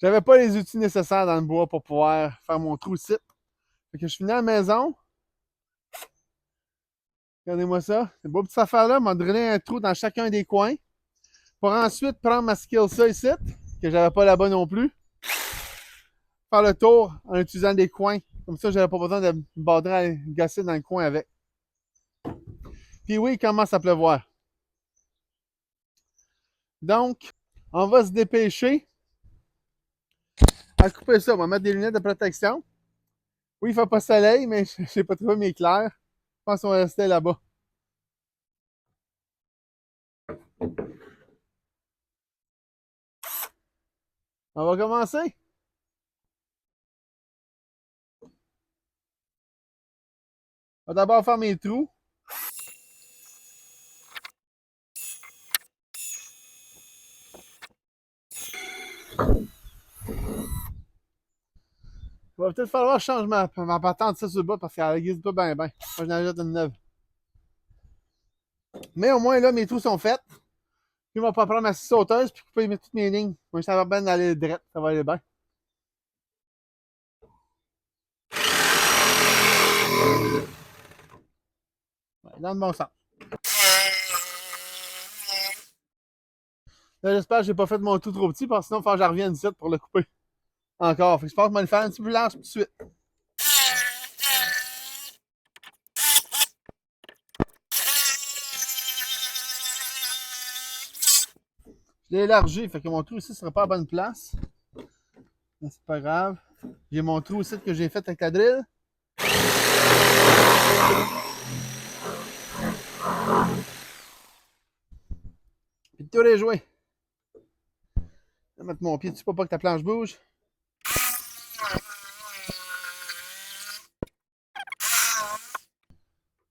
J'avais pas les outils nécessaires dans le bois pour pouvoir faire mon trou ici. Fait que je suis venu à la maison. Regardez-moi ça. Cette beau petite affaire-là m'a drillé un trou dans chacun des coins. Pour ensuite prendre ma skill ça ici, que j'avais pas là-bas non plus. Faire le tour en utilisant des coins. Comme ça, j'avais pas besoin de me battre à gosser dans le coin avec. Puis oui, il commence à pleuvoir. Donc, on va se dépêcher à couper ça. On va mettre des lunettes de protection. Oui, il fait pas soleil, mais je n'ai pas trouvé mes éclairs. Je pense qu'on va rester là-bas. On va commencer. On va d'abord faire mes trous. Il va peut-être falloir que je change ma patente ça sur le bas parce qu'elle ne guise pas bien. Moi, je n'en jette une neuve. Mais au moins, là, mes trous sont faits. Puis, on va pas prendre ma scie sauteuse puis couper toutes mes lignes. Moi, ça va bien d'aller direct. Ça va aller bien. Ouais, dans le bon sens. Là, j'espère que j'ai pas fait mon trou trop petit parce que sinon, il faut que je revienne ici pour le couper. Encore. Fait que je pense que je vais le faire un petit peu plus large tout de suite. Je l'ai élargi, fait que mon trou ici ne sera pas à bonne place. Mais c'est pas grave. J'ai mon trou ici que j'ai fait avec la drill. Puis tout est joué. Je vais mettre mon pied dessus pour pas que ta planche bouge.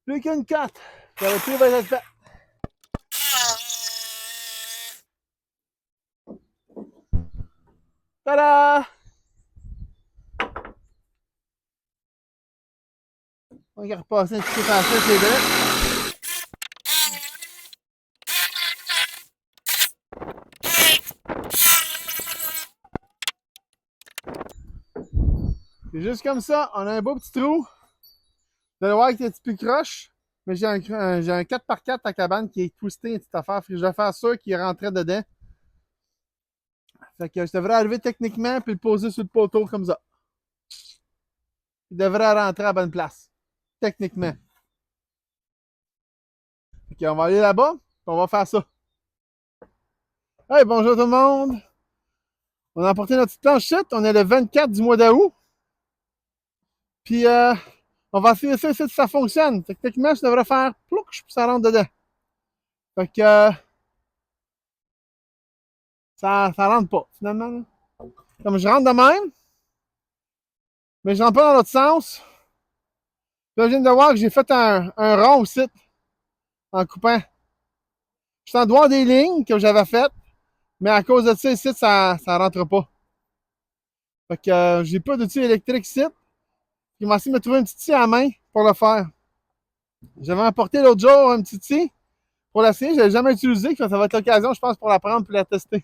Plus qu'une cote. Le trou va être fait. Tada! On va repasser un petit peu par ça, c'est vrai. C'est juste comme ça, on a un beau petit trou. Vous allez voir qu'il est un petit peu croche. Mais j'ai un 4x4 à cabane qui est twisté, une petite affaire. Fait que je vais faire sûr qu'il rentrait dedans. Fait que je devrais arriver techniquement puis le poser sur le poteau comme ça. Il devrait rentrer à la bonne place. Techniquement. Fait qu'on va aller là-bas, on va faire ça. Hey, bonjour tout le monde! On a emporté notre petite planche chute. On est le 24 du mois d'août. Puis, on va essayer ça, si ça fonctionne. Techniquement, je devrais faire plouc, puis ça rentre dedans. Fait que, ça rentre pas, finalement. Là. Comme je rentre de même, mais je rentre pas dans l'autre sens. Là, je viens de voir que j'ai fait un rond aussi, en coupant. Je suis en droit des lignes que j'avais faites, mais à cause de ça, ici, ça rentre pas. Fait que, j'ai pas d'outil électrique ici. Il m'a essayé de me trouver un petit outil à la main pour le faire. J'avais apporté l'autre jour un petit outil pour l'essayer. Je ne l'ai jamais utilisé. Ça va être l'occasion, je pense, pour la prendre et la tester.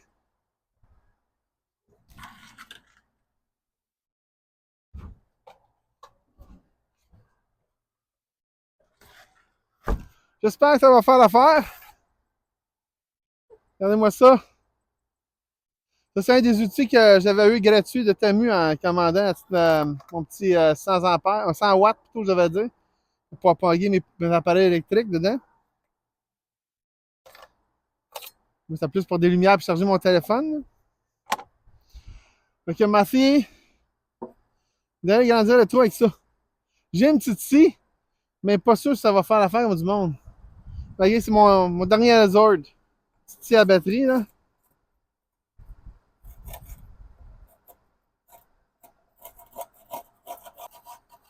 J'espère que ça va faire l'affaire. Regardez-moi ça. Ça, c'est un des outils que j'avais eu gratuit de Temu en commandant mon petit 100 ampères, 100 watts plutôt, je devais dire, pour pouvoir plugger mes appareils électriques dedans. Mais c'est plus pour des lumières et charger mon téléphone. Fait que ma fille, d'aller grandir le trou avec ça. J'ai une petite scie, mais pas sûr que ça va faire l'affaire du monde. Voyez, c'est mon dernier resort. Petite scie à batterie, là.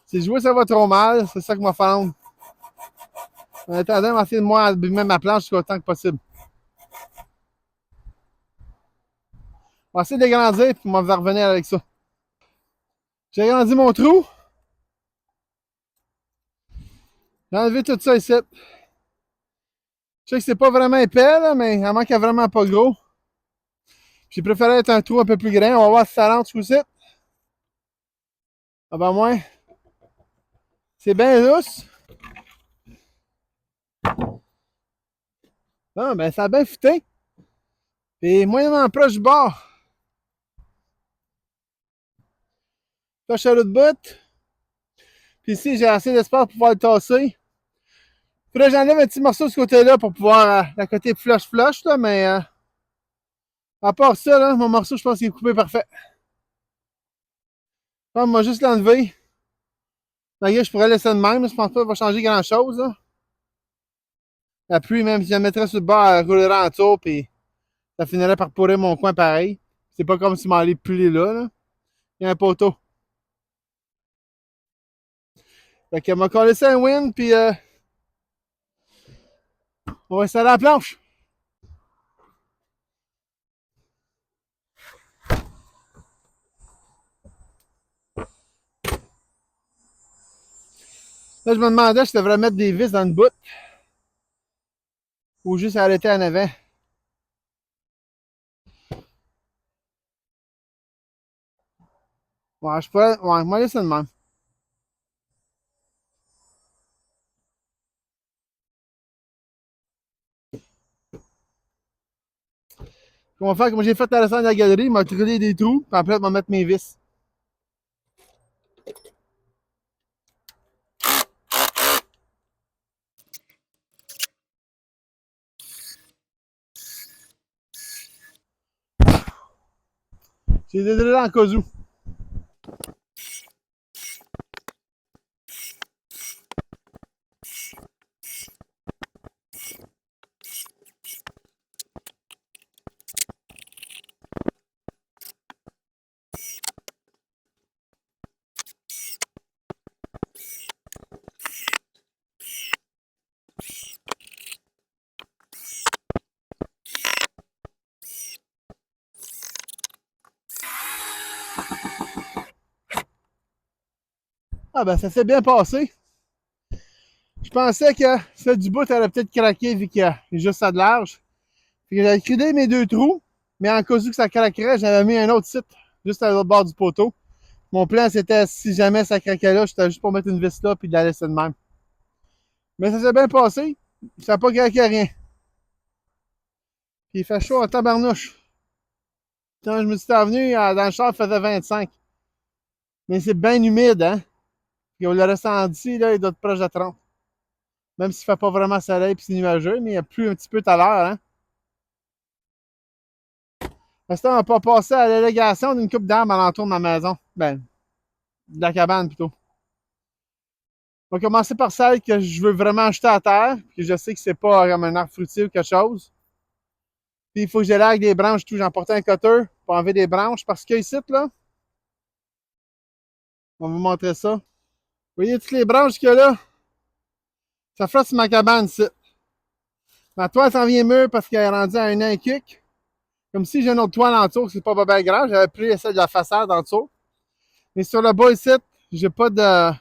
Si je vois que ça va trop mal, c'est ça que m'a fait. En attendant, on va essayer de moi abîmer ma planche jusqu'au temps que possible. On va essayer de l'agrandir, puis on va revenir avec ça. J'ai agrandi mon trou. J'ai enlevé tout ça ici. Je sais que c'est pas vraiment épais, là, mais à moins qu'il n'y a vraiment pas gros. J'ai préféré être un trou un peu plus grand. On va voir si ça rentre aussi. Ah ben moins. C'est bien lousse. Ah ben ça a bien fité. Et moyennement proche du bord. Là, je suis à l'autre bout. Puis ici, j'ai assez d'espace pour pouvoir le tasser. Faudrait que j'enlève un petit morceau de ce côté-là pour pouvoir la côté flush, là, mais à part ça, là, mon morceau, je pense qu'il est coupé parfait. On va juste l'enlever. Malgré je pourrais laisser de même, je pense pas que ça va changer grand-chose. La pluie, même si je la mettrais sur le bord, elle roulerait en tour, puis ça finirait par pourrir mon coin pareil. C'est pas comme si m'allait plier là. Il y a un poteau. Fait que m'a collé ça un win, puis on va installer la planche. Là, je me demandais si je devrais mettre des vis dans le bout ou juste arrêter en avant. Ouais, je pourrais. Ouais, moi, laisser de même. On va faire comme j'ai fait à la scène de la galerie, m'a creuser des trous, puis après, je vais mettre mes vis. J'ai des délais en cas où. Ah ben, ça s'est bien passé. Je pensais que celle du bout allait peut-être craquer vu qu'il y a juste ça de large. Puis j'avais creusé mes deux trous, mais en cas où que ça craquerait, j'avais mis un autre site juste à l'autre bord du poteau. Mon plan, c'était si jamais ça craquait là, j'étais juste pour mettre une vis là puis de la laisser de même. Mais ça s'est bien passé. Ça n'a pas craqué rien. Puis il fait chaud en tabarnouche. Quand je me suis venu, dans le char, il faisait 25. Mais c'est bien humide, hein? Puis on le ressenti, là, il doit être proche de 30. Même s'il ne fait pas vraiment soleil et c'est nuageux, mais il y a plu un petit peu tout à l'heure, hein? Parce qu'on n'a pas passé à l'allégation d'une coupe d'arbres alentour de ma maison. Ben, de la cabane plutôt. On va commencer par celle que je veux vraiment acheter à terre, puis je sais que c'est pas comme un arbre fruitier ou quelque chose. Puis il faut que j'élègue des branches, tout. J'ai emporté un cutter pour enlever des branches parce que ici, là, on va vous montrer ça. Vous voyez toutes les branches qu'il y a là? Ça flotte sur ma cabane ici. Ma toile s'en vient mûre parce qu'elle est rendue à un an et quelques. Comme si j'ai une autre toile en dessous, c'est pas bien grave. J'avais pris celle de la façade en dessous. Mais sur le bas ici, j'ai pas de.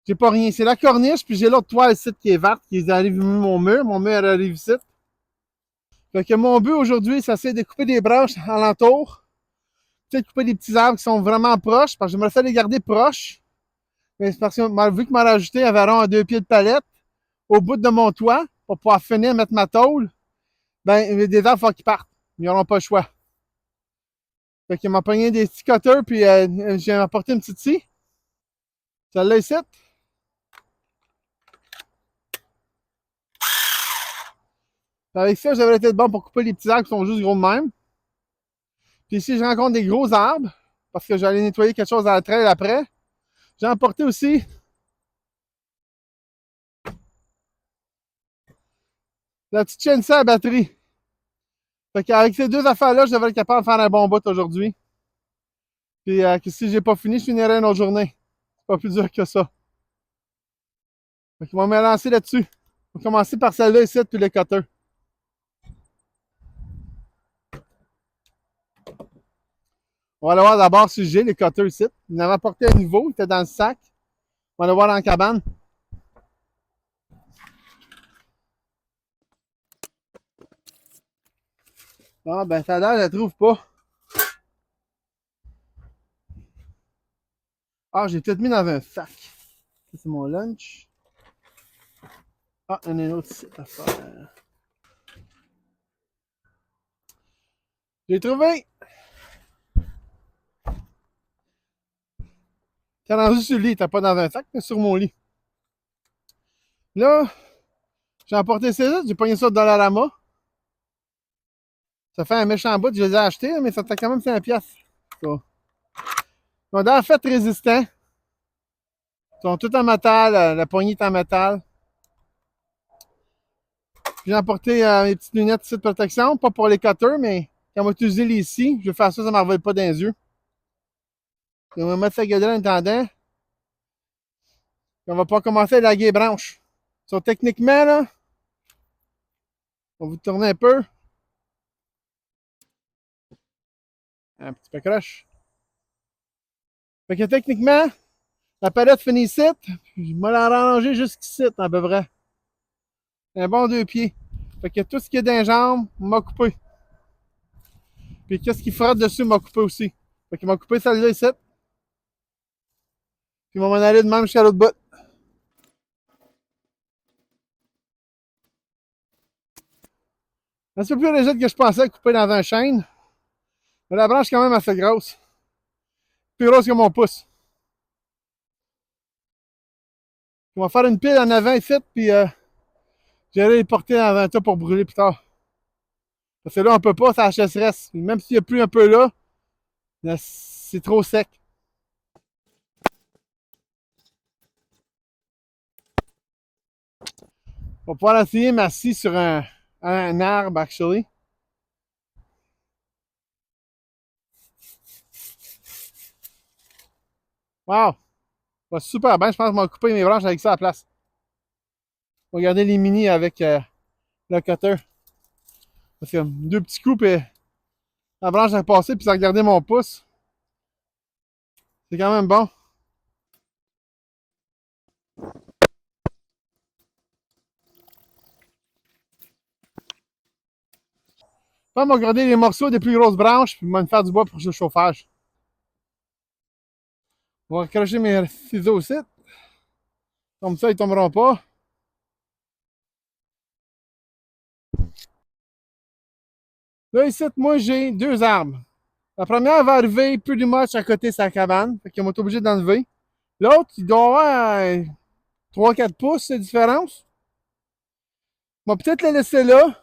J'ai pas rien. C'est la corniche, puis j'ai l'autre toile ici qui est verte, qui arrive mon mur. Mon mur arrive ici. Fait que mon but aujourd'hui, c'est de couper des branches alentour. Peut-être couper des petits arbres qui sont vraiment proches, parce que je me fait les garder proches. Mais c'est parce que vu que m'a rajouté environ à 2 pieds de palette au bout de mon toit pour pouvoir finir mettre ma tôle, ben des arbres, il faut qu'ils partent. Ils n'auront pas le choix. Fait qu'il m'a pogné des petits cutters, puis j'ai apporté une petite scie. Celle-là ici. Avec ça, j'avais été bon pour couper les petits arbres qui sont juste gros de même. Puis si je rencontre des gros arbres, parce que j'allais nettoyer quelque chose à la trail après, j'ai emporté aussi la petite chaîne à batterie. Fait qu'avec ces deux affaires-là, je devrais être capable de faire un bon bout aujourd'hui. Puis que si j'ai pas fini, je finirai une autre journée. C'est pas plus dur que ça. Fait qu'on va me lancer là-dessus. On va commencer par celle-là ici, puis les cutters. On va aller voir d'abord si j'ai les cutters ici. Il en avait apporté un nouveau, il était dans le sac. On va aller voir dans la cabane. Ah, ben, ça a l'air, je la trouve pas. Ah, j'ai peut-être mis dans un sac. Ça, c'est mon lunch. Ah, il y en a une autre ici à faire. J'ai trouvé! T'es rendu sur le lit, t'as pas dans un sac, mais sur mon lit. Là, j'ai emporté ces autres, j'ai pogné ça dans la lama. Ça fait un méchant bout, je les ai achetés, mais ça fait quand même 5 piastres. Ça. Ils sont en fait résistants. Ils sont tous en métal, la poignée est en métal. J'ai emporté mes petites lunettes ici de protection, pas pour les cutters, mais quand on va utiliser les scies, je vais faire ça, ça ne m'envole pas dans les yeux. On va mettre ça gueule en attendant. On va pas commencer à laguer les branches. So, techniquement, là, on va vous tourner un peu. Un petit peu croche. Fait que techniquement, la palette finit ici. Je vais la ranger jusqu'ici, à peu près. Un bon 2 pieds. Fait que tout ce qui est dans les jambes, m'a coupé. Puis qu'est-ce qui frotte dessus, m'a coupé aussi. Fait qu'il m'a coupé celle-là ici. Puis on va m'en aller de même jusqu'à l'autre bout. Un petit peu plus rigide que je pensais couper dans un chêne. Mais la branche est quand même assez grosse. Plus grosse que mon pouce. On va faire une pile en avant ici, puis j'allais les porter dans un tas pour brûler plus tard. Parce que là, on peut pas, ça sécheresse. Même s'il y a plus un peu là, c'est trop sec. On va pouvoir essayer m'assis sur un arbre, actually. Wow! Ça va super bien. Je pense que je vais couper mes branches avec ça à la place. On va garder les mini avec le cutter. Parce que 2 petits coups, et la branche est passée, puis ça a regardé mon pouce. C'est quand même bon. On va garder les morceaux des plus grosses branches, puis on va me faire du bois pour le chauffage. On va accrocher mes ciseaux aussi. Comme ça, ils ne tomberont pas. Là, ici, moi, j'ai 2 arbres. La première va arriver plus du match à côté de sa cabane. Fait qu'on va être obligé d'enlever. L'autre, il doit avoir 3-4 pouces de différence. On va peut-être le laisser là.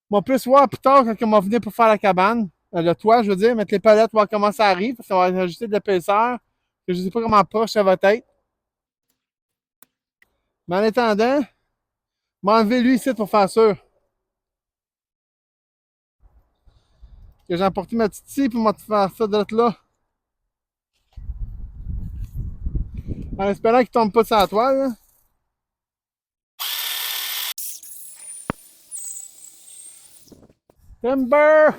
On va plus voir plus tard quand on va venir pour faire la cabane. Le toit, je veux dire, mettre les palettes, voir comment ça arrive. Parce qu'on va ajouter de l'épaisseur. Je ne sais pas comment proche ça va être. Mais en attendant, m'enlever lui ici pour faire sûr. Que j'ai emporté ma petite scie pour me faire ça de là. En espérant qu'il tombe pas sur la toile. Là. Timber!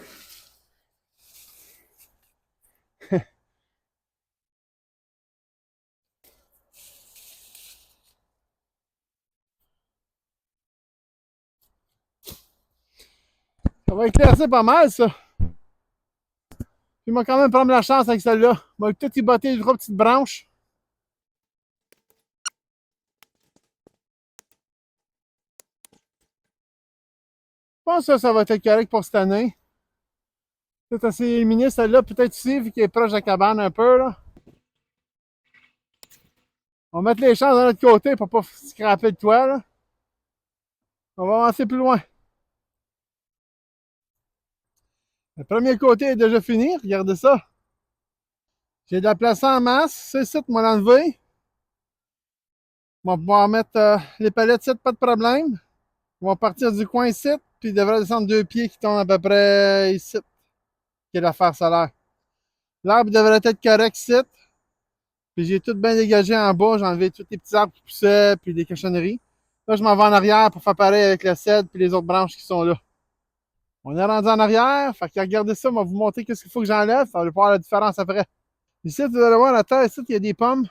Ça va éclaircir pas mal, ça. Puis, il m'a quand même prendre la chance avec celle-là. Il m'a tout y botter les 3 petites branches. Je pense que ça va être correct pour cette année. Peut-être assez éliminer celle-là, peut-être ici, vu qu'elle est proche de la cabane un peu, là. On va mettre les chances de l'autre côté pour pas scraper le toit, là. On va avancer plus loin. Le premier côté est déjà fini, regardez ça. J'ai de la place en masse, c'est ça, moi l'enlever. On va pouvoir mettre les palettes ici, pas de problème. On va partir du coin ici, puis il devrait descendre 2 pieds qui tombent à peu près ici, qui est l'affaire solaire. L'arbre devrait être correct ici. Puis j'ai tout bien dégagé en bas, j'ai enlevé tous les petits arbres qui poussaient, puis des cochonneries. Là, je m'en vais en arrière pour faire pareil avec le cèdre puis les autres branches qui sont là. On est rendu en arrière, fait que regardez ça, on va vous montrer qu'est-ce qu'il faut que j'enlève, ça va voir la différence après. Ici, vous allez voir la terre, ici, il y a des pommes.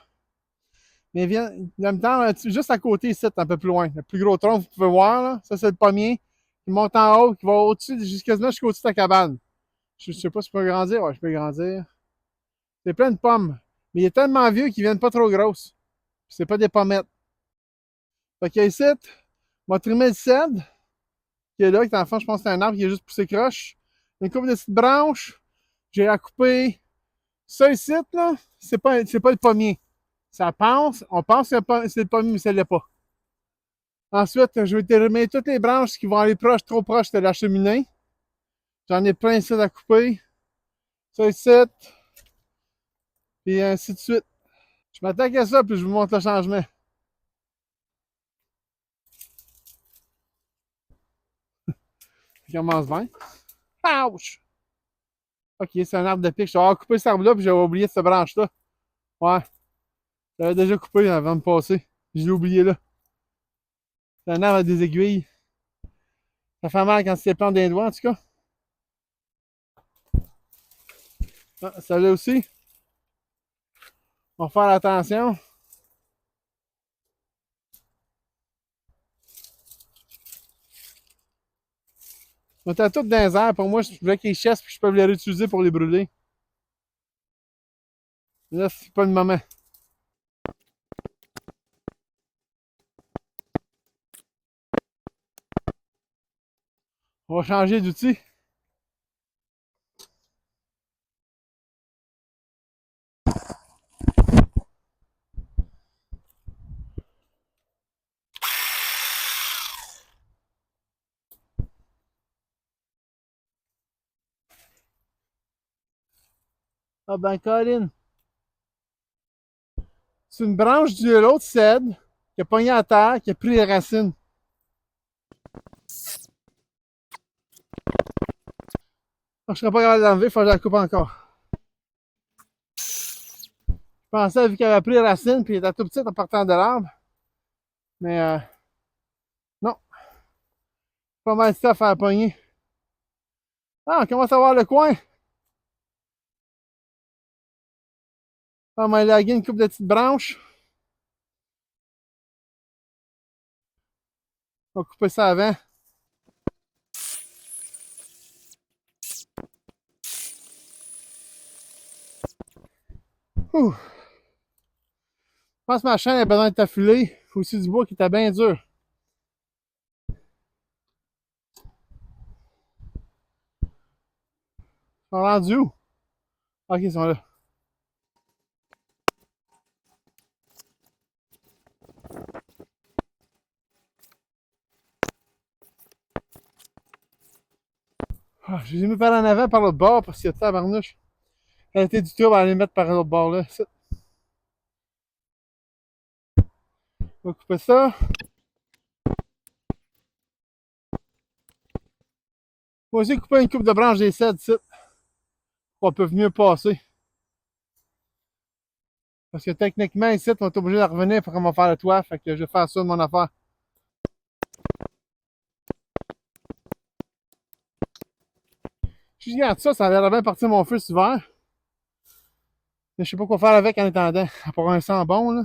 Mais en même temps, juste à côté, ici, un peu plus loin. Le plus gros tronc, vous pouvez voir, là, ça c'est le pommier qui monte en haut, qui va au-dessus, quasiment jusqu'au-dessus de ta cabane. Je sais pas si je peux grandir. Ouais, je peux grandir. C'est plein de pommes. Mais il est tellement vieux qu'ils viennent pas trop grosses. C'est pas des pommettes. Fait que ici, on va trimer le cèdre qui est là, qui est en fond, je pense que c'est un arbre qui est juste poussé croche. Une couple de petites branches. J'ai à couper. Ça ici, là, c'est pas le pommier. Ça pense, on pense que c'est le pommier, mais ça l'est pas. Ensuite, je vais terminer toutes les branches qui vont aller proche, trop proche de la cheminée. J'en ai plein ici à couper. Ça ici, puis ainsi de suite. Je m'attaque à ça, puis je vous montre le changement. Ça commence bien. Ouch! Ok, c'est un arbre de pique. Je vais avoir coupé cet arbre-là, puis j'avais oublié cette branche-là. Ouais, j'avais déjà coupé avant de passer. Je l'ai oublié là. C'est un arbre avec des aiguilles. Ça fait mal quand c'est plante des doigts, en tout cas. Ah, ça là aussi. On va faire attention. On était tous dans les airs. Pour moi, je voulais qu'ils chassent, puis je peux les réutiliser pour les brûler. Là, c'est pas le moment. On va changer d'outil. Ah ben, Colin. C'est une branche de l'autre cèdre qui a pogné à terre, qui a pris les racines. Donc, je serais pas capable d'enlever, il faut que je la coupe encore. Je pensais, vu qu'elle avait pris les racines, puis elle était tout petite en partant de l'arbre. Mais non, pas mal de stuff à la pogner. Ah, on commence à voir le coin. On va élaguer une couple de petites branches. On va couper ça avant. Ouh. Je pense que ma chaîne a besoin d'être affilée. Il faut aussi du bois qui était bien dur. Ils sont rendus où? Ok, ils sont là. Ah, je les ai mis par en avant, par l'autre bord, parce qu'il y a de tabarnouche. Ça a été du trouble à les mettre par l'autre bord là. On va couper ça. On va aussi couper une coupe de branches des cèdres ici. On peut mieux passer. Parce que techniquement, ici, on est obligé de revenir pour qu'on va faire le toit. Fait que je vais faire ça de mon affaire. Je regarde ça, ça a l'air bien partir mon feu cet hiver. Mais je sais pas quoi faire avec en attendant. Pour un sang bon, là.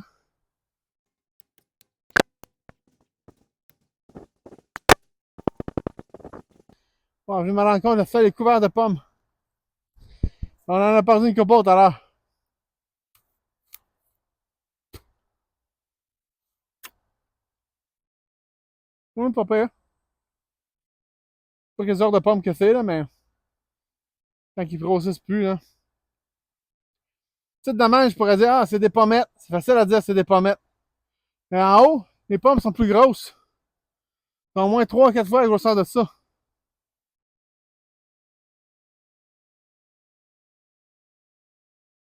Bon, je me rends compte de ça, les couverts de pommes. On en a perdu une coupe tout à l'heure. Pas pire. Pas quelles heures de pommes que c'est, là, mais quand ils grossissent plus, là. Petite dommage, je pourrais dire, ah, c'est des pommettes. C'est facile à dire, c'est des pommettes. Mais en haut, les pommes sont plus grosses. Ils sont au moins 3 4 fois la grosseur de ça.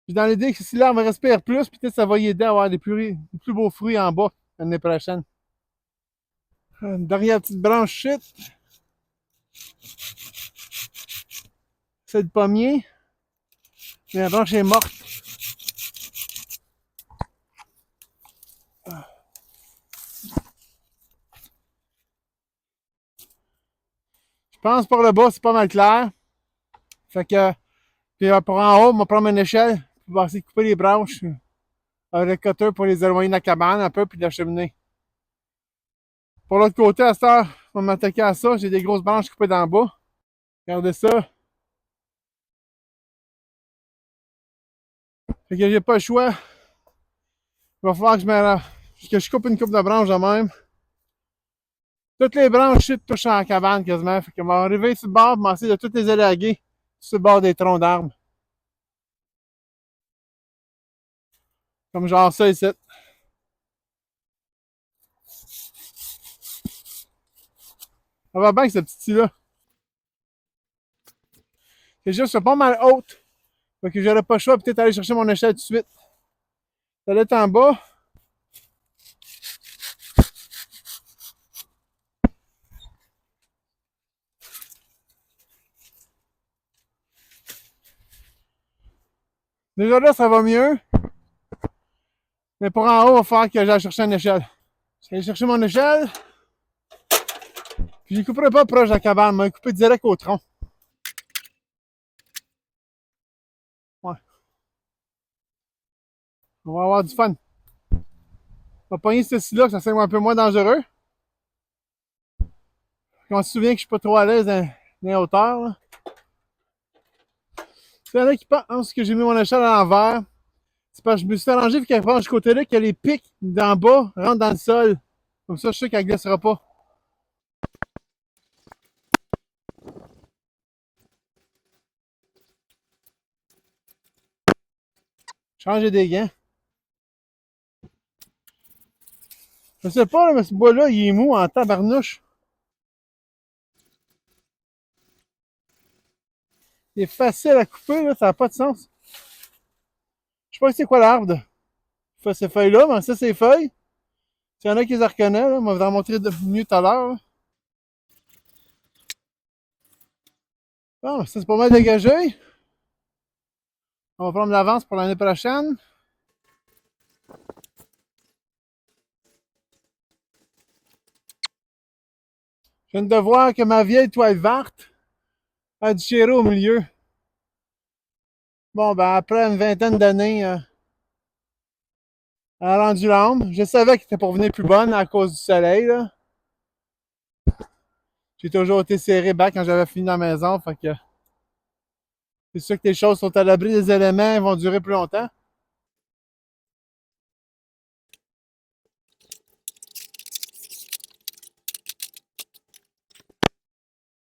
Puis dans l'idée que si l'arbre respire plus, peut-être ça va y aider à avoir des plus beaux fruits en bas l'année prochaine. Une dernière petite branche shit. C'est le pommier. Mais la branche est morte. Je pense pour le bas, c'est pas mal clair. Fait que, puis pour en haut, on va prendre une échelle pour essayer de couper les branches avec le cutter pour les éloigner de la cabane un peu puis de la cheminée. Pour l'autre côté, à cette heure, On va m'attaquer à ça. J'ai des grosses branches coupées d'en bas. Regardez ça. Fait que j'ai pas le choix. Il va falloir que je coupe une coupe de branches de même. Toutes les branches touchent à la cabane quasiment. Fait qu'on va arriver sur le bord pour essayer de toutes les élaguer sur le bord des troncs d'arbres. Comme genre ça ici. Ça va bien avec ce petit-là. C'est juste pas mal haute. Fait que j'aurais pas le choix peut-être aller chercher mon échelle tout de suite. Ça doit être en bas. Déjà là, ça va mieux. Mais pour en haut, il va falloir que j'aille chercher une échelle. Je vais aller chercher mon échelle. Puis je ne couperai pas proche de la cabane, je vais couper direct au tronc. Ouais. On va avoir du fun. On va pogner ceci-là, que ça semble un peu moins dangereux. On se souvient que je suis pas trop à l'aise dans les hauteurs. Là. Il y en a qui pensent que j'ai mis mon échelle à l'envers. C'est parce que je me suis arrangé vu qu'elle prend de ce côté-là, que les pics d'en bas rentrent dans le sol. Comme ça, je sais qu'elle ne glissera pas. Changer des gants. Je sais pas, là, mais ce bois-là, il est mou en tabarnouche. Il est facile à couper, là, ça n'a pas de sens. Je sais pas c'est quoi l'arbre. Ces feuilles-là, mais ça, c'est les feuilles. S'il y en a qui les reconnaissent, là, on va vous en montrer mieux tout à l'heure. Bon, ça, c'est pas mal dégagé. On va prendre l'avance pour l'année prochaine. Je viens de voir que ma vieille toile verte a déchiré au milieu. Bon, ben, après une vingtaine d'années, elle a rendu l'âme. Je savais qu'elle était pour venir plus bonne à cause du soleil, là. J'ai toujours été serré back quand j'avais fini dans la maison, fait que c'est sûr que les choses sont à l'abri des éléments, elles vont durer plus longtemps.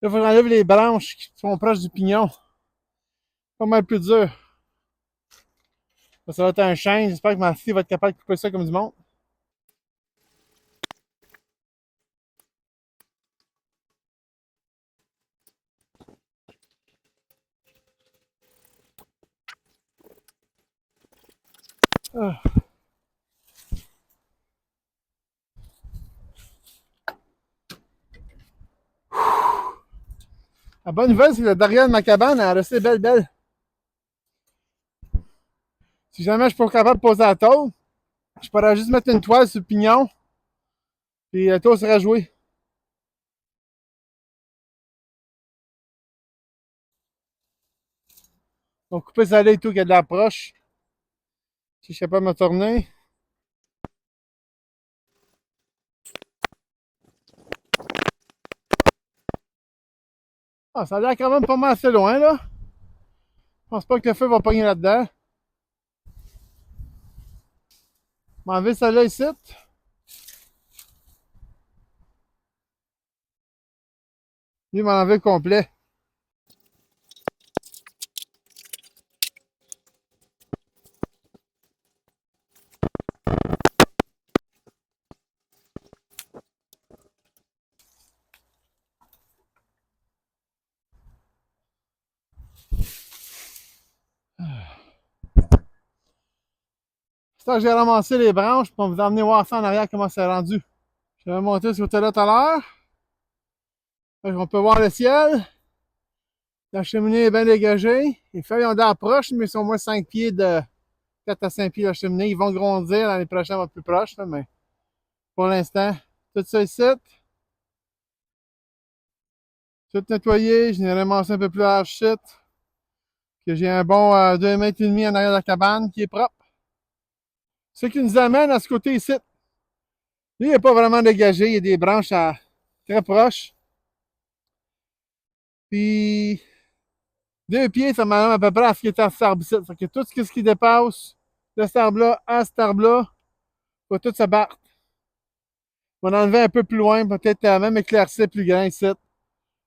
Là, il faut que j'enlève les branches qui sont proches du pignon. Pas mal plus dur. Ça va être un chêne. J'espère que ma fille va être capable de couper ça comme du monde. Ah. La bonne nouvelle, c'est que le derrière de ma cabane, elle est restée belle. Si jamais je suis pas capable de poser la tôle, je pourrais juste mettre une toile sur le pignon, puis la tôle sera jouée. Donc, couper ça là et tout, qu'il y a de l'approche. Si je suis capable de me tourner. Ah, ça a l'air quand même pas mal assez loin, là. Je pense pas que le feu va pogner là-dedans. Je vais enlever celle-là ici. Lui, il m'a enlevé le complet. C'est ça que j'ai ramassé les branches pour vous emmener voir ça en arrière comment c'est rendu. Je vais monter ce côté-là tout à l'heure. On peut voir le ciel. La cheminée est bien dégagée. Les feuilles ont d'approche, mais ils sont au moins 5 pieds de 4 à 5 pieds de la cheminée. Ils vont grondir l'année prochaine, on va être plus proche, là, mais pour l'instant, tout ça ici. Tout nettoyé. Je n'ai ramassé un peu plus large shit. Que j'ai un bon 2 mètres et demi en arrière de la cabane qui est propre. Ce qui nous amène à ce côté ici. Lui, il n'est pas vraiment dégagé. Il y a des branches à Très proche. Puis 2 pieds, ça m'amène à peu près à ce qui est à cet arbre-ci. Fait que tout ce qui dépasse de cet arbre-là à cet arbre-là, va tout se battre. On va enlever un peu plus loin, peut-être même éclaircir plus grand ici.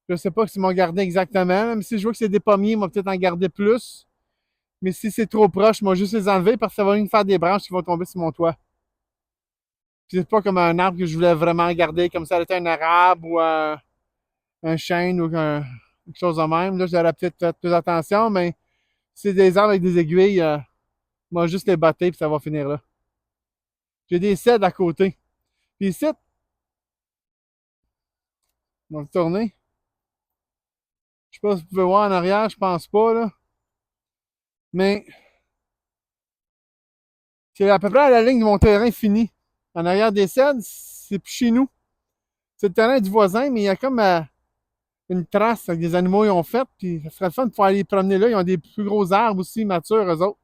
Je sais pas si m'ont gardé exactement. Même si je vois que c'est des pommiers, on va peut-être en garder plus. Mais si c'est trop proche, moi juste les enlever parce que ça va me faire des branches qui vont tomber sur mon toit. Puis c'est pas comme un arbre que je voulais vraiment garder, comme ça était un arabe ou un chêne ou quelque chose de même. Là, j'aurais peut-être fait plus attention, mais si c'est des arbres avec des aiguilles, moi juste les botter puis ça va finir là. J'ai des cèdres à côté. Puis ici, on va tourner. Je sais pas si vous pouvez voir en arrière, je pense pas, là. Mais c'est à peu près à la ligne de mon terrain fini. En arrière des cèdres, c'est plus chez nous. C'est le terrain du voisin, mais il y a comme une trace avec des animaux qu'ils ont fait. Puis ça serait le fun de pouvoir aller promener là. Ils ont des plus gros arbres aussi, matures, eux autres.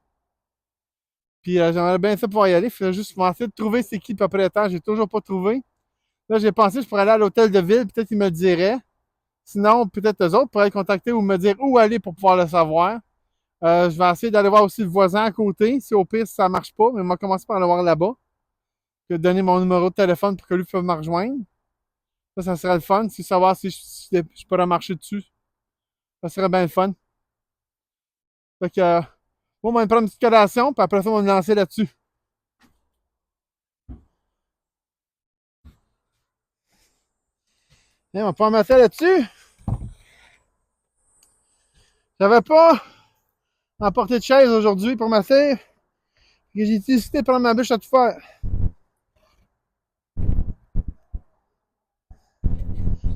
Puis j'aimerais bien ça pouvoir y aller. Il faudrait juste essayer de trouver c'est qui le propriétaire. J'ai toujours pas trouvé. Là, j'ai pensé que je pourrais aller à l'hôtel de ville. Peut-être qu'ils me le diraient. Sinon, peut-être eux autres pourraient contacter ou me dire où aller pour pouvoir le savoir. Je vais essayer d'aller voir aussi le voisin à côté. Si au pire, si ça ne marche pas, mais on va commencer par aller voir là-bas. Je vais donner mon numéro de téléphone pour que lui puisse me rejoindre. Ça serait le fun. Si savoir si je pourrais marcher dessus. Ça serait bien le fun. Fait que, bon, on va prendre une petite collation, puis après ça, on va me lancer là-dessus. Et on va pas mettre là-dessus. J'avais pas emporté de chaise aujourd'hui pour m'asseoir. J'ai décidé de prendre ma bûche à tout faire.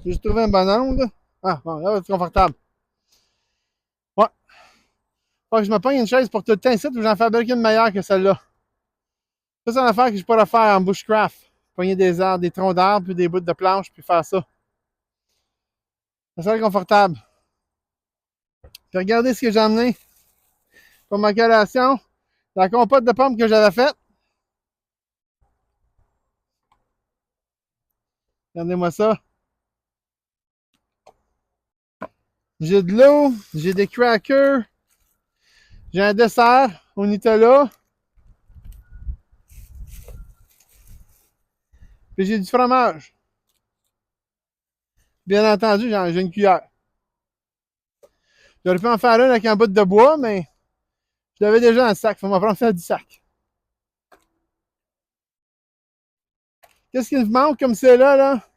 J'ai juste trouvé un bon angle. Ah, bon, là, c'est confortable. Ouais. Faut que je me prenne une chaise pour tout le temps ici, ou j'en fabrique une meilleure que celle-là. Ça, c'est une affaire que je pourrais faire en bushcraft. Pogner des arbres, des troncs d'arbres, puis des bouts de planche, puis faire ça. Ça serait confortable. Puis regardez ce que j'ai amené pour ma collation. La compote de pommes que j'avais faite. Regardez-moi ça. J'ai de l'eau, j'ai des crackers, j'ai un dessert au Nutella, puis j'ai du fromage. Bien entendu, j'ai une cuillère. J'aurais pu en faire une avec un bout de bois, mais je l'avais déjà en sac. Faut m'en prendre ça du sac. Qu'est-ce qui me manque comme c'est là, là?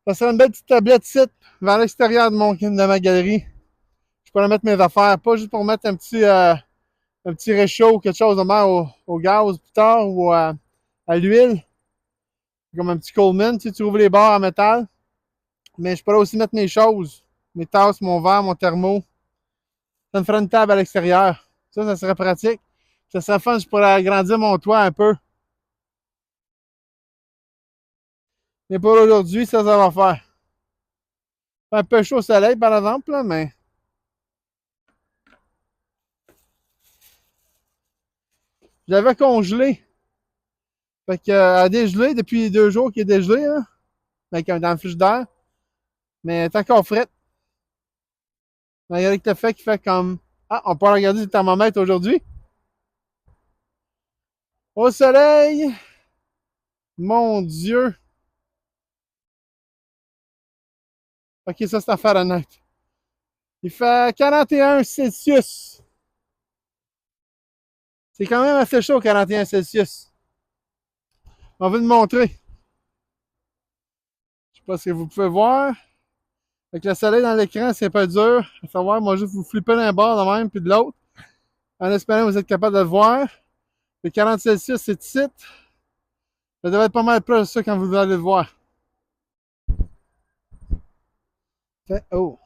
Ça serait une belle petite tablette ici, vers l'extérieur de ma galerie. Je pourrais mettre mes affaires, pas juste pour mettre un petit réchaud, quelque chose de même au gaz plus tard ou à l'huile. Comme un petit Coleman, tu sais, tu ouvres les barres en métal. Mais je pourrais aussi mettre mes choses, mes tasses, mon verre, mon thermo. Ça me ferait une table à l'extérieur. Ça serait pratique. Ça serait fun, je pourrais agrandir mon toit un peu. Mais pour aujourd'hui, ça va faire. Un peu chaud au soleil, par exemple, là, mais j'avais congelé. Fait que, à dégeler depuis 2 jours qu'il est dégelé, hein, dans le frigidaire. Mais elle est encore frette. Malgré le fait qu'il fait comme. Ah, on peut regarder le thermomètre aujourd'hui. Au soleil, mon Dieu. Ok, ça c'est à Fahrenheit. Il fait 41 Celsius. C'est quand même assez chaud, 41 Celsius. On va vous le montrer. Je sais pas si vous pouvez voir. Avec le soleil dans l'écran, c'est pas dur. À savoir, moi, juste vous flipper d'un bord de même puis de l'autre. En espérant que vous êtes capable de le voir. Le 40 Celsius, c'est ici. Ça devrait être pas mal plus ça quand vous allez le voir. Oh.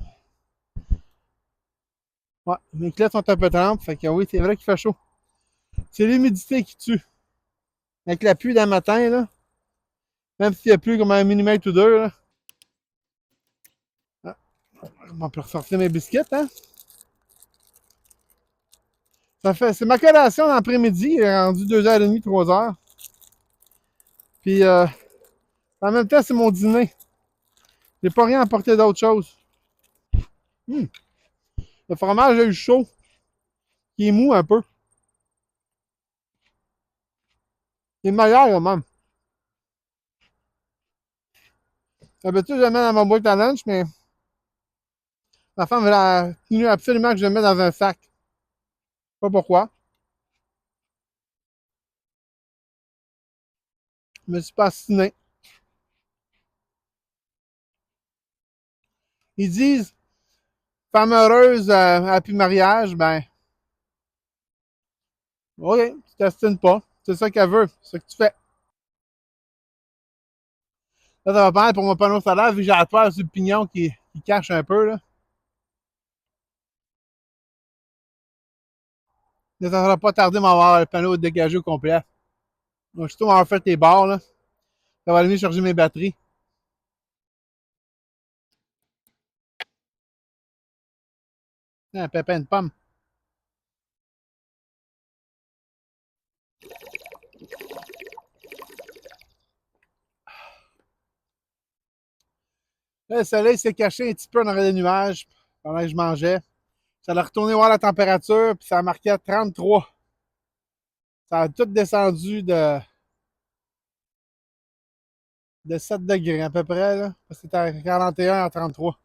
Ouais, mes clés sont un peu trempes. Fait que oui, c'est vrai qu'il fait chaud. C'est l'humidité qui tue. Avec la pluie d'un matin, là. Même s'il y a plus comme un millimètre ou deux, là. Ah, on peut ressortir mes biscuits, hein. C'est ma collation l'après-midi. Il est rendu 2h30, 3h. Puis, en même temps, c'est mon dîner. J'ai pas rien apporté d'autre chose. Le fromage a eu chaud. Il est mou un peu. Il est meilleur, là, même. D'habitude, je le mets dans ma boîte à lunch, mais ma femme elle a tenu absolument que je le mette dans un sac. Pas pourquoi. Je me suis pas assassiné. Ils disent femme heureuse happy mariage, ben, ok, tu t'astines pas. C'est ça qu'elle veut. C'est ça que tu fais. Là, ça va pas mal pour mon panneau solaire, vu que j'ai la toile sur le pignon qui cache un peu, là. Mais ça va pas tarder m'avoir le panneau dégagé au complet. Donc, je suis en fait les barres, là. Ça va aller charger mes batteries. Un pépin de pomme. Là, le soleil s'est caché un petit peu dans les nuages pendant que je mangeais. Ça a retourné voir la température, puis ça a marqué à 33. Ça a tout descendu de 7 degrés à peu près, là. C'était à 41 à 33.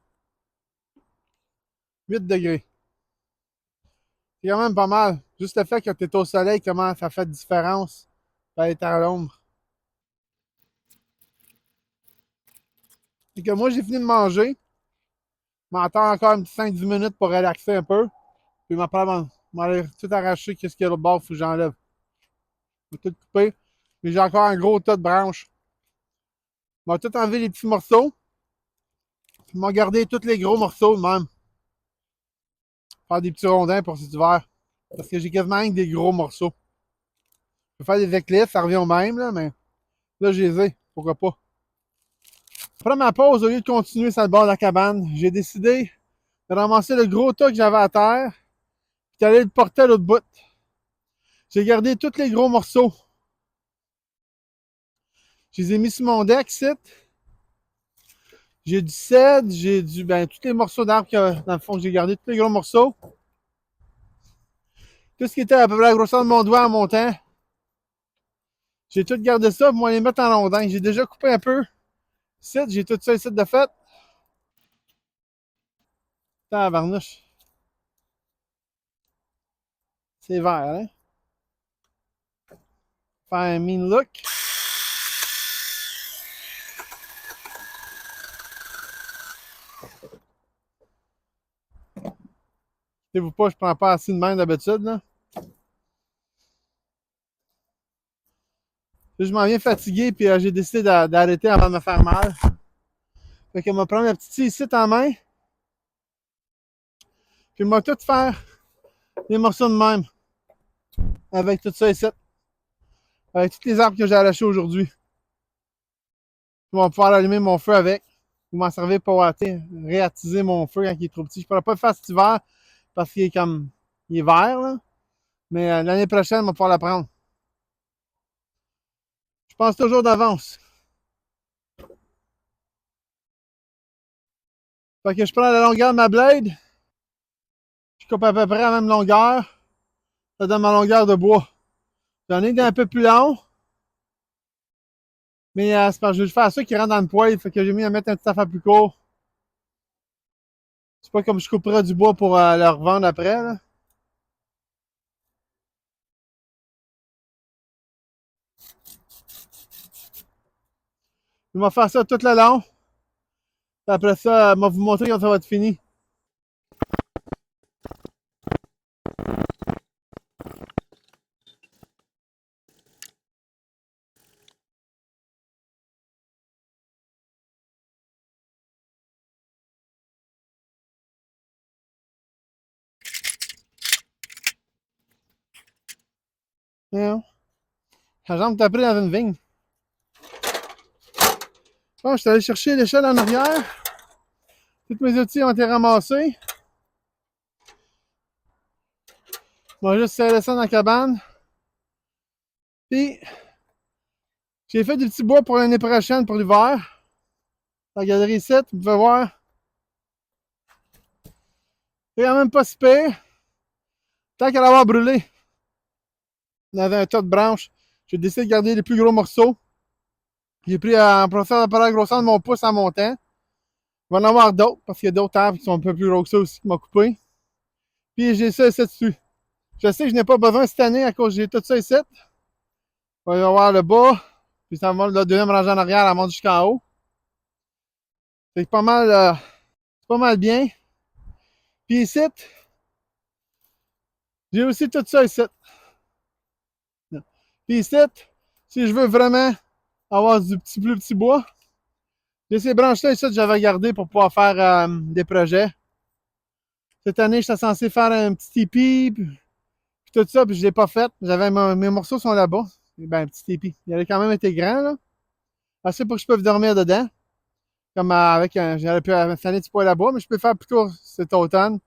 8 degrés. C'est quand même pas mal. Juste le fait que tu es au soleil, comment ça fait de différence d'être à l'ombre. Et que moi, j'ai fini de manger. Je m'attends encore une petite 5-10 minutes pour relaxer un peu. Puis m'aller tout arracher. Qu'est-ce qu'il y a là bord, il faut que j'enlève. Je vais tout couper. Mais j'ai encore un gros tas de branches. Je vais tout enlever les petits morceaux. Je vais garder tous les gros morceaux de même. Faire des petits rondins pour cet hiver. Parce que j'ai quasiment rien que des gros morceaux. Je vais faire des éclisses, ça revient au même, là, mais là, j'ai les ai. Pourquoi pas? Après ma pause, au lieu de continuer sur le bord de la cabane, j'ai décidé de ramasser le gros tas que j'avais à terre et d'aller le porter à l'autre bout. J'ai gardé tous les gros morceaux. Je les ai mis sur mon deck, ici. J'ai du cèdre, j'ai du. Ben, tous les morceaux d'arbres que, dans le fond, j'ai gardé tous les gros morceaux. Tout ce qui était à peu près la grosseur de mon doigt en montant. J'ai tout gardé ça pour les mettre en rondin. J'ai déjà coupé un peu. Ici, j'ai tout ça ici de fait. Tabarnouche. C'est vert, hein? Faire un mean look. Inquiétez-vous pas, je prends pas assez de main d'habitude, là. Je m'en viens fatigué, puis j'ai décidé d'arrêter avant de me faire mal. Fait que je vais prendre la petite scie ici en main, puis je vais tout faire des morceaux de même. Avec tout ça ici. Avec tous les arbres que j'ai arrachés aujourd'hui. Je vais pouvoir allumer mon feu avec. Je vais m'en servir pour réattiser mon feu quand il est trop petit. Je ne pourrais pas le faire cet hiver parce qu'il est comme. Il est vert, là. Mais l'année prochaine, on va pouvoir la prendre. Je pense toujours d'avance. Fait que je prends la longueur de ma blade. Je coupe à peu près à la même longueur. Ça donne ma longueur de bois. J'en ai d'un peu plus long. Mais c'est parce que je veux faire ça qui rentre dans le poêle. Fait que j'ai mis à mettre un petit affaire plus court. C'est pas comme je couperais du bois pour le revendre après, là. Je vais faire ça tout le long. Puis après ça, je vais vous montrer quand ça va être fini. Non. La jambe t'a pris dans une vigne. Bon, je suis allé chercher l'échelle en arrière. Tous mes outils ont été ramassés. Je vais juste serrer ça dans la cabane. Puis, j'ai fait du petit bois pour l'année prochaine, pour l'hiver. La galerie ici, vous pouvez voir. C'est quand même pas si pire. Tant qu'à l'avoir brûlé dans un tas de branches, j'ai décidé de garder les plus gros morceaux. J'ai pris en procédant par la grosseur de mon pouce en montant. Il va en avoir d'autres, parce qu'il y a d'autres arbres qui sont un peu plus gros que ça aussi qui m'ont coupé. Puis j'ai ça ici dessus. Je sais que je n'ai pas besoin cette année à cause que j'ai tout ça ici. Il va y avoir le bas, puis ça va le deuxième rangée en arrière, elle monte jusqu'en haut. C'est pas mal bien. Puis ici, j'ai aussi tout ça ici. Puis ici, si je veux vraiment avoir du plus petit bois, j'ai ces branches-là ici que j'avais gardées pour pouvoir faire des projets. Cette année, j'étais censé faire un petit tipi, puis tout ça, puis je ne l'ai pas fait. Mes morceaux sont là-bas. Ben, un petit tipi. Il avait quand même été grand, là. Assez pour que je puisse dormir dedans. Comme avec un. J'aurais pu installer du poêle là-bas, mais je peux faire plutôt cet automne.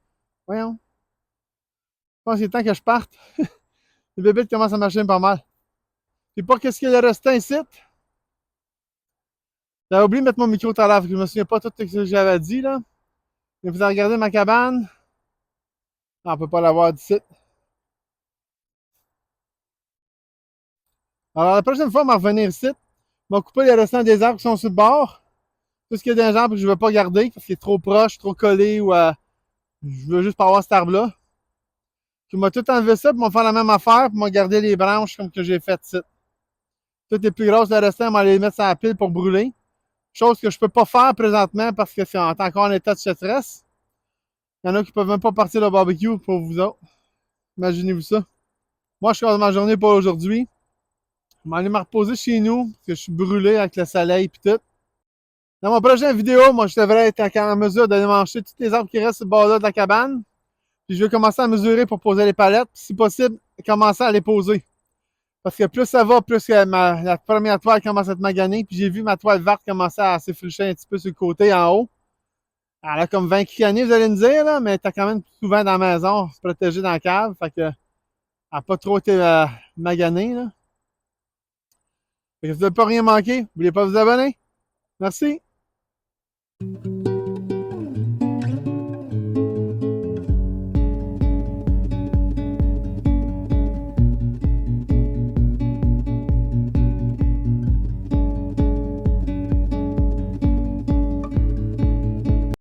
Voyons. Je pense qu'il est temps que je parte. Les bébés commencent à marcher pas mal. Puis pas qu'est-ce qu'il y a le restant ici. J'avais oublié de mettre mon micro tout à l'heure, je me souviens pas tout ce que j'avais dit, là. Mais vous avez regardé ma cabane. Non, on peut pas l'avoir d'ici. Alors, la prochaine fois, on va revenir ici. On va couper les restants des arbres qui sont sur le bord. Tout ce qui est des arbres que je ne veux pas garder parce qu'il est trop proche, trop collé ou je veux juste pas avoir cet arbre-là. Je vais tout enlever ça, puis on va faire la même affaire, puis on va garder les branches comme que j'ai fait ici. Toutes les plus grosses, le restant, on va les mettre sur la pile pour brûler. Chose que je ne peux pas faire présentement parce que c'est encore en état de sécheresse. Il y en a qui ne peuvent même pas partir au barbecue pour vous autres. Imaginez-vous ça. Moi, je commence ma journée pour aujourd'hui. Je vais aller me reposer chez nous parce que je suis brûlé avec le soleil et tout. Dans mon prochaine vidéo, moi, je devrais être en mesure d'aller manger tous les arbres qui restent sur le bord-là de la cabane. Puis je vais commencer à mesurer pour poser les palettes. Puis si possible, commencer à les poser. Parce que plus ça va, plus que la première toile commence à être maganée. Puis j'ai vu ma toile verte commencer à s'effricher un petit peu sur le côté en haut. Elle a comme 20 années, vous allez me dire, là, mais t'as quand même souvent dans la maison, protégé dans la cave. Fait que elle n'a pas trop été maganée. Là. Fait que vous n'avez pas rien manqué. N'oubliez pas de vous abonner. Merci.